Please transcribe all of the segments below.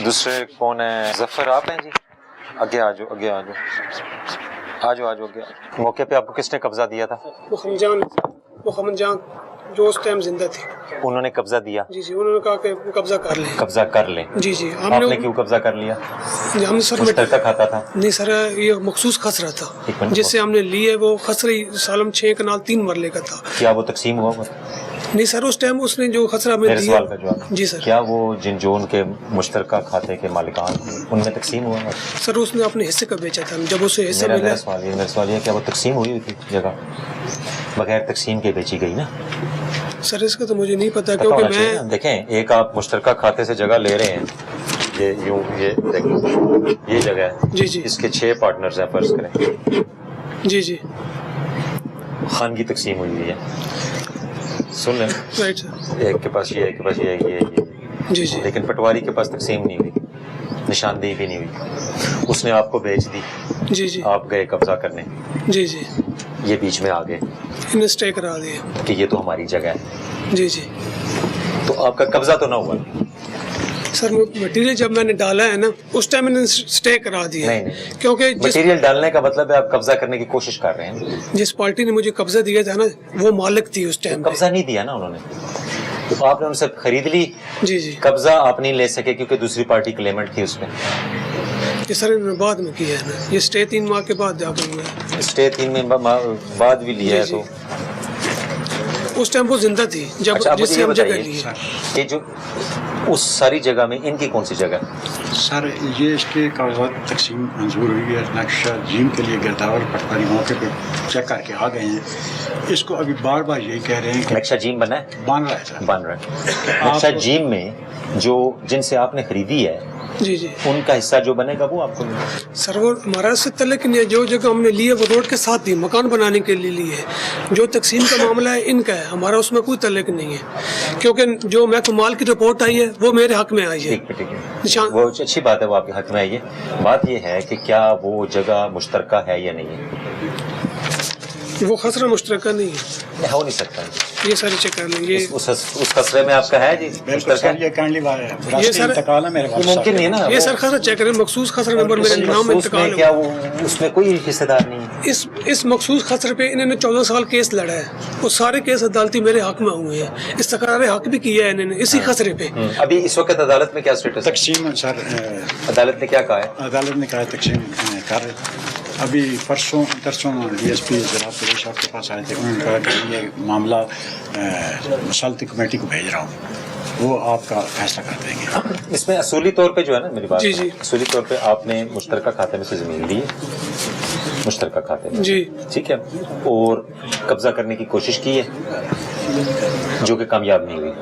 دوسرے کون ہے؟ ظفر آپ ہیں جی؟ آگے آ جاؤ، آگے آ جاؤ، آ جاؤ، آ جاؤ آگے۔ موقع پہ آپ کو کس نے قبضہ دیا تھا؟ محمد جان جو اس ٹائم زندہ تھے، انہوں نے قبضہ دیا؟ جی جی، انہوں نے کہا کہ قبضہ کر لیں۔ قبضہ کر لیں؟ جی جی۔ آپ نے کیوں قبضہ کر لیا؟ ہم نے سر مشترکہ کھاتا تھا؟ نہیں سر، یہ مخصوص خسرہ تھا جس سے ہم نے لیے، وہ خسرہ سالم 6 کنال 3 مرلے کا تھا۔ کیا وہ تقسیم ہوا؟ نہیں سر، اس ٹائم اس نے جو خسرہ ہمیں میرے دیا۔ سوال کا جواب۔ جی سر۔ کیا وہ جو ان کے مشترکہ کھاتے کے مالکان ان میں تقسیم ہوا؟ سر اس نے اپنے حصے کا بیچا تھا، جب اسے حصہ ملا۔ میرا سوال یہ کیا وہ تقسیم ہوئی تھی جگہ؟ بغیر تقسیم کے بیچی گئی نا؟ سر اس کا تو مجھے نہیں پتا، کیونکہ میں دیکھیں، ایک آپ مشترکہ کھاتے سے جگہ لے رہے ہیں، یہ یوں یہ جگہ ہے، جی جی، اس کے 6 پارٹنرز ہیں فرض کریں۔ جی جی، خان کی تقسیم ہوئی ہے، سن لیں، رائٹ سر۔ ایک کے پاس یہ، ایک کے پاس یہ، جی جی، لیکن پٹواری کے پاس تقسیم نہیں ہوئی، نشاندہی بھی نہیں ہوئی، اس نے آپ کو بیچ دی۔ جی جی، آپ گئے قبضہ کرنے، جی جی، یہ بیچ میں آ گئے انہیں اسٹے کرا دیا کہ یہ تو ہماری جگہ ہے، جی جی۔ تو آپ کا قبضہ تو نہ ہوا؟ سر مٹیریل جب میں نے ڈالا ہے نا، اس ٹائم میں نے اسٹے کرا دیا، نہیں، کیونکہ مٹیریل ڈالنے کا مطلب ہے آپ قبضہ کرنے کی کوشش کر رہے ہیں۔ جس پارٹی نے مجھے قبضہ دیا تھا نا، وہ مالک تھی اس ٹائم۔ قبضہ نہیں دیا نا انہوں نے، تو آپ نے ان سے خرید لی۔ جی جی، قبضہ آپ نہیں لے سکے کیونکہ دوسری پارٹی کلیمنٹ تھی اس میں۔ یہ سر انہوں نے بعد میں کیا ہے نا، یہ اسٹے 3 ماہ کے بعد جا کر ہوا ہے۔ اسٹے 3 میں بعد بھی لیا ہے تو اس ٹائم وہ زندہ تھی جب جس سے ہم جگہ لی ہے۔ کہ جو اس ساری جگہ میں ان کی کون سی جگہ؟ سر یہ اس کے کاغذات تقسیم منظور ہوئی ہے، نقشہ جیم کے لیے گرداور پٹواری موقع پہ چیک کر کے آ گئے ہیں۔ اس کو ابھی بار بار یہی کہہ رہے ہیں کہ نقشہ جیم بنا ہے، بن رہا ہے سر، بن رہا ہے۔ نقشہ جیم میں جن سے آپ نے خریدی ہے جی جی، ان کا حصہ جو بنے گا وہ آپ کو ملے گا۔ سر وہ ہمارا سے تعلق نہیں ہے، جو جگہ ہم نے لی ہے وہ روڈ کے ساتھ تھی، مکان بنانے کے لیے لی ہے۔ جو تقسیم کا معاملہ ہے ان کا ہے، ہمارا اس میں کوئی تعلق نہیں ہے، کیونکہ جو محکمہ مال کی رپورٹ آئی ہے وہ میرے حق میں آئی ہے۔ وہ اچھی بات ہے، وہ آپ کے حق میں آئی ہے۔ بات یہ ہے کہ کیا وہ جگہ مشترکہ ہے یا نہیں ہے؟ وہ خسرہ مشترکہ نہیں ہے، ہو نہیں سکتا۔ یہ سارے چیک کر لیں گے۔ اس خسرے میں آپ کا ہے جی بالکل سر، یہ کائنڈلی یہ سر انتقال ہے میرے پاس۔ ممکن نہیں ہے نا، یہ سر خسرہ چیک کریں، مخصوص خسرہ نمبر میرے نام میں انتقال کیا ہوا۔ وہ اس میں کوئی حصے دار نہیں ہے؟ اس مخصوص خسرے پہ انہوں نے 14 سال کیس لڑا ہے، وہ سارے کیس عدالتی میرے حق میں ہوئے ہیں، استقرار حق بھی کیا ہے انہوں نے اسی خسرے پہ۔ ابھی اس وقت عدالت میں کیا اسٹیٹس ہے؟ تقسیم سر عدالت نے کیا کہا ہے؟ عدالت نے کہا تقسیم کر رہے۔ ابھی پرسوں ڈی ایس پی ضلع پولیس آپ کے پاس آئے تھے، انہوں نے کہا کہ یہ معاملہ مسلطی کمیٹی کو بھیج رہا ہوں، وہ آپ کا فیصلہ کر دیں گے۔ اس میں اصولی طور پہ جو ہے نا میری بات، جی جی، اصولی طور پہ آپ نے مشترکہ کھاتے میں سے زمین لی، مشترکہ کھاتے میں، جی ٹھیک ہے، اور قبضہ کرنے کی کوشش کی ہے جو کہ کامیاب نہیں ہوئی۔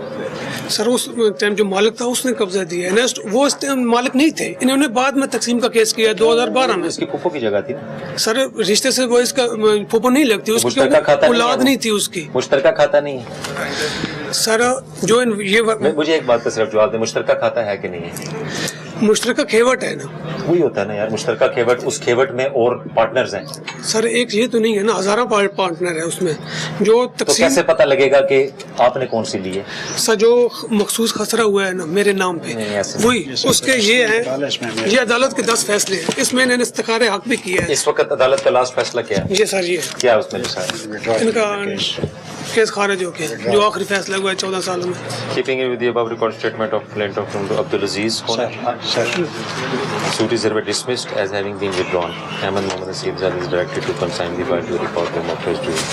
سر اس ٹائم جو مالک تھا اس نے قبضہ دیا ہے، وہ اس ٹائم مالک نہیں تھے، انہوں نے بعد میں تقسیم کا کیس کیا 2012 میں۔ اس کی پھوپھو کی جگہ تھی نا سر رشتے سے وہ اس کا پھوپھو نہیں لگتی، اس کی مشترکہ کھاتا اولاد نہیں تھی اس کی۔ مشترکہ کھاتا نہیں ہے سر جو یہ مجھے ایک بات کا صرف جواب دیں، مشترکہ کھاتا ہے کہ نہیں ہے؟ مشترکہ کھیوٹ ہے نا، وہی ہوتا ہے نا یار، مشترکہ کھیوٹ، اس کھیوٹ میں اور پارٹنرز ہیں۔ سر ایک یہ تو نہیں ہے نا، ہزاروں پارٹنر ہے اس میں، جو تو تقسیم کیسے پتہ لگے گا کہ آپ نے کون سی لی ہے؟ سر جو مخصوص خسرہ ہوا ہے نا میرے نام پہ، وہی اس کے یہ ہے، یہ عدالت کے 10 فیصلے ہیں، اس میں انہوں نے استخار حق بھی کیا ہے۔ اس وقت عدالت کا لاسٹ فیصلہ کیا ہے؟ یہ سر یہ کیا اس میں لکھا ہے؟ ان کا کیس خارج ہو گیا، جو آخری فیصلہ ہوا ہے 14 سالوں میں۔ Keeping it with the above recorded statement of plaintiff from Abdulaziz, suit is hereby dismissed as having been withdrawn. Ahmed Mohammad Nasib Zad is directed to consign the file to the report room of his jury.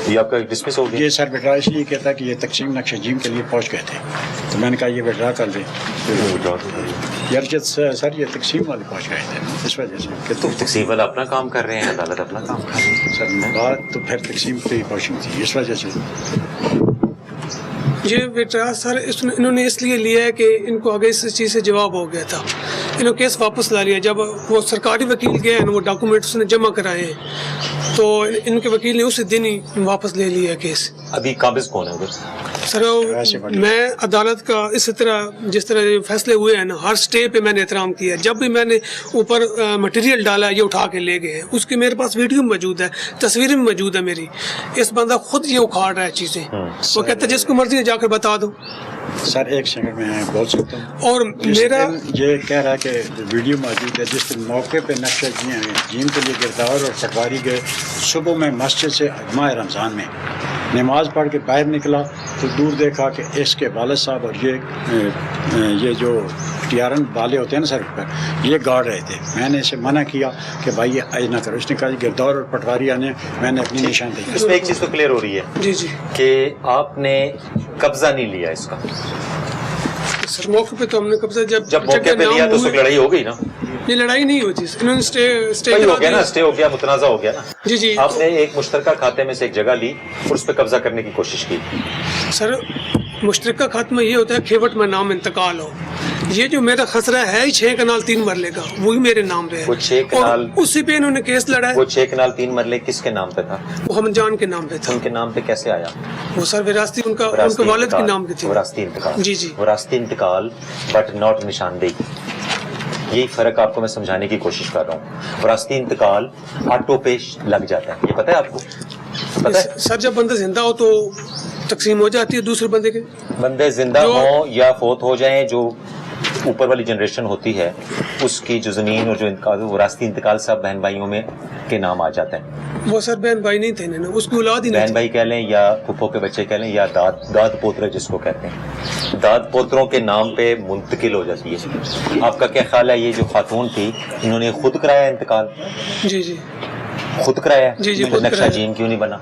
یہ آپ کا dismiss ہو گیا؟ یہ سر وڈرا اس لیے کہتا کہ یہ تقسیم نقشہ جیم کے لیے پہنچ گئے تھے، تو میں نے کہا یہ وڈرا کر دیں۔ یرجت سر یہ تقسیم والے پہنچ گئے تھے اس وجہ سے کہ تو تقسیم والا اپنا کام کر رہے ہیں، عدالت اپنا کام کر رہی ہے سر، بات تو پھر تقسیم پہ ہی پہنچی تھی اس وجہ سے۔ یہ بیٹا سر انہوں نے اس لیے لیا ہے کہ ان کو آگے اس چیز سے جواب ہو گیا تھا، انہوں نے کیس واپس لا لیا۔ جب وہ سرکاری وکیل گئے ہیں وہ ڈاکومنٹس نے جمع کرائے ہیں، تو ان کے وکیل نے اسی دن ہی واپس لے لیا کیس۔ ابھی قابض کون ہے ادھر؟ سر میں عدالت کا اسی طرح جس طرح فیصلے ہوئے ہیں نا ہر سٹے پہ میں نے احترام کیا. جب بھی میں نے اوپر مٹیریل ڈالا یہ اٹھا کے لے گئے, اس کی میرے پاس ویڈیو موجود ہے, تصویریں بھی موجود ہے میری. اس بندہ خود یہ اکھاڑ رہا ہے چیزیں, وہ کہتا ہے جس کو مرضی ہے جا کر بتا دو. سر ایک سیکنڈ میں بول سکتا ہوں. اور میرا یہ کہہ رہا ہے کہ ویڈیو موجود ہے جس دن موقع پہ نقشہ جین کے لیے گردار اور پٹواری گئے. صبح میں مسجد سے ماہ رمضان میں نماز پڑھ کے باہر نکلا تو دور دیکھا کہ اس کے والد صاحب اور یہ جو ٹیارن والے ہوتے ہیں نا سر پر, یہ گاڑ رہے تھے. میں نے اسے منع کیا کہ بھائی یہ ایج نہ کرو. اس نے کہا گردار اور پٹواری آنے, میں نے اپنی نشاندہی. اس میں ایک چیز تو کلیئر ہو رہی ہے جی جی کہ آپ نے قبضہ نہیں لیا اس کا. سر موقع پہ تو ہم نے قبضہ جب موقع پہ لیا تو اس وقت لڑائی ہو گئی نا. یہ لڑائی نہیں ہوئی تھی, انہوں نے اسٹے ہو گیا نا, اسٹے ہو گیا, متنازع ہو گیا نا. جی جی. آپ نے ایک مشترکہ کھاتے میں سے ایک جگہ لی اور اس پہ قبضہ کرنے کی کوشش کی. سر مشترکہ خاتمہ میں یہ ہوتا ہے کھیوٹ میں نام انتقال ہو. یہ جو میرا خسرہ ہے 6 کنال 3 مرلے کا, وہی میرے نام پہ ہے. وہ 6 کنال اسی پہ انہوں نے کیس لڑا ہے. وہ 6 کنال 3 مرلے کس کے نام پہ تھا؟ محمد جان کے نام پہ تھا. ان کے نام پہ کیسے آیا وہ؟ سر وراثتی ان کے والد کے نام پہ تھی. وراثتی انتقال. جی جی وراثتی انتقال بٹ ناٹ نشاندہی. یہی فرق آپ کو میں سمجھانے کی کوشش کر رہا ہوں. وراثتی انتقال آٹو پہ لگ جاتا ہے, یہ پتہ ہے آپ کو؟ پتہ ہے سر جب بندہ زندہ ہو تو تقسیم ہو جاتی ہے دوسرے بندے کے. بندے زندہ ہوں یا فوت ہو جائیں, جو اوپر والی جنریشن ہوتی ہے اس کی جو زمین اور جو انتقال وراثتی انتقال سب بہن بھائیوں میں کے نام آ جاتے ہیں. وہ سر بہن بھائی نہیں تھے نا, اس کی اولاد ہی نہیں. بہن بھائی کہہ لیں یا پھپھو کے بچے کہہ لیں یا داد پوترے جس کو کہتے ہیں, داد پوتروں کے نام پہ منتقل ہو جاتی ہے. آپ کا کیا خیال ہے یہ جو خاتون تھی انہوں نے خود کرایا انتقال؟ جی جی خود کرایا. جی جی نقشہ جین کیوں نہیں بنا؟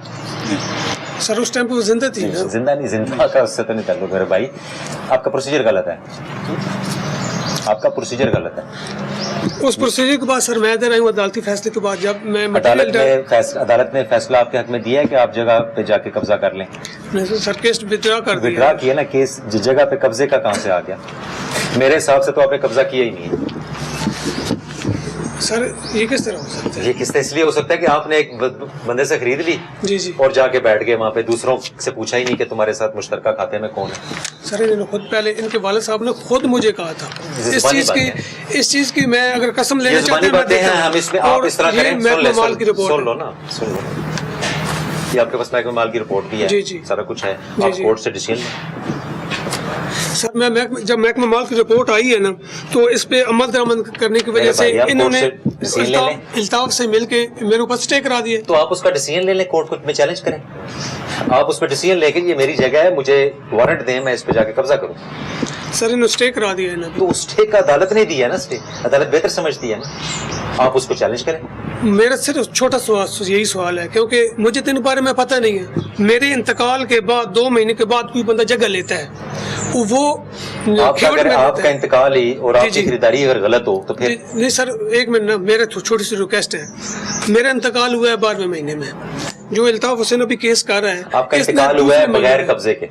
سر اس ٹائم پہ وہ زندہ تھی نا. زندہ نہیں, زندہ کا اس سے تو نہیں تعلق میرے بھائی. آپ کا پروسیجر غلط ہے, آپ کا پروسیجر غلط ہے. اس پروسیجر کے بعد سر میں ادھر آئی ہوں عدالتی فیصلے کے بعد. جب میں عدالت نے فیصلہ آپ کے حق میں دیا ہے کہ آپ جگہ پہ جا کے قبضہ کر لیں. سر کیس ودرا کر دیا. ودرا کیا نا کیس, جگہ پہ قبضے کا کہاں سے آ گیا؟ میرے حساب سے تو آپ نے قبضہ کیا ہی نہیں ہے. سر یہ کس طرح ہو سکتا ہے؟ یہ کس طرح اس لیے ہو سکتا ہے کہ آپ نے ایک بندے سے خرید لی جی جی اور جا کے بیٹھ گئے وہاں پہ, دوسروں سے پوچھا ہی نہیں کہ تمہارے ساتھ مشترکہ کھاتے میں کون ہے. سر انہوں نے خود پہلے ان کے والد صاحب نے خود مجھے کہا تھا اس چیز کی میں اگر قسم لینا چاہتے ہیں ہم اس میں آپ اس طرح کریں. سن لو نا, سن لو, یہ آپ کے پاس محکمہ مال کی رپورٹ بھی ہے, سارا کچھ ہے, آپ کورٹ سے ڈیسیژن لیں. سر میں جب محکمہ مال کی رپورٹ آئی ہے نا تو اس پہ عمل درآمد کرنے کی وجہ سے انہوں نے الطاف سے مل کے میرے اوپر اسٹے کرا دیے. تو آپ اس کا ڈیسیژن لے لیں, کورٹ کو میں چیلنج کریں. آپ اس پہ ڈیسیژن لے کے یہ میری جگہ ہے, مجھے وارنٹ دیں, میں اس پہ جا کے قبضہ کروں. سر انہوں نے اسٹے کرا دیا ہے نا. تو اسٹے کا عدالت نے دیا ہے نا, اسٹے عدالت بہتر سمجھتی ہے نا, آپ اس کو چیلنج کریں. میرا صرف چھوٹا سوال یہی سوال ہے کیونکہ مجھے تو ان بارے میں پتہ نہیں ہے. میرے انتقال کے بعد 2 مہینے کے بعد کوئی بندہ جگہ لیتا ہے, وہ آپ کا انتقال ہی اور آپ کی خریداری اگر غلط ہو تو پھر نہیں. سر ایک منٹ نا, میرا چھوٹی سی ریکویسٹ ہے. میرا انتقال ہوا ہے 12ویں مہینے میں, جو الطاف حسین ابھی کیس کر رہا ہے. آپ کا انتقال ہوا ہے بغیر قبضے کے.